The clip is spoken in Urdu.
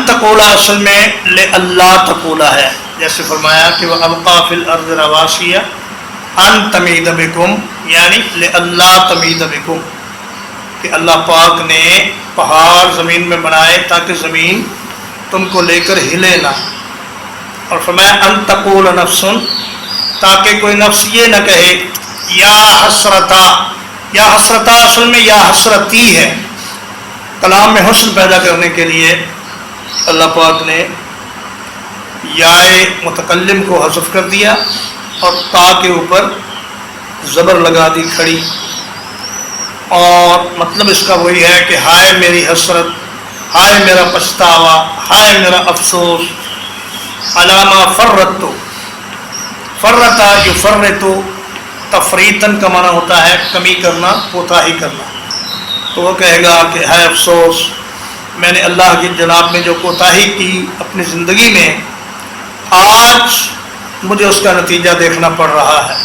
تقولا اصل میں لِأَلَّا تقولا ہے، جیسے فرمایا کہ وَأَلْقَى فِي الْأَرْضِ رَوَاسِيَ أَن تَمِيدَ بِكُمْ، یعنی لِأَلَّا تَمِيدَ بِكُمْ، کہ اللہ پاک نے پہاڑ زمین میں بنائے تاکہ زمین تم کو لے کر ہلے نہ، اور فرمایا ان تقول نفس، تاکہ کوئی نفس یہ نہ کہے یا حسرتا، یا حسرتا اصل میں یا حسرتی ہے، کلام میں حسن پیدا کرنے کے لیے اللہ پاک نے یائے متکلم کو حذف کر دیا اور تا کے اوپر زبر لگا دی کھڑی، اور مطلب اس کا وہی ہے کہ ہائے میری حسرت، ہائے میرا پچھتاوا، ہائے میرا افسوس، علامہ فرتو، فرتا یفرتو تفریطاً کا معنی ہوتا ہے کمی کرنا، کوتاہی کرنا، تو وہ کہے گا کہ ہائے افسوس، میں نے اللہ کی جناب میں جو کوتاہی کی اپنی زندگی میں، آج مجھے اس کا نتیجہ دیکھنا پڑ رہا ہے۔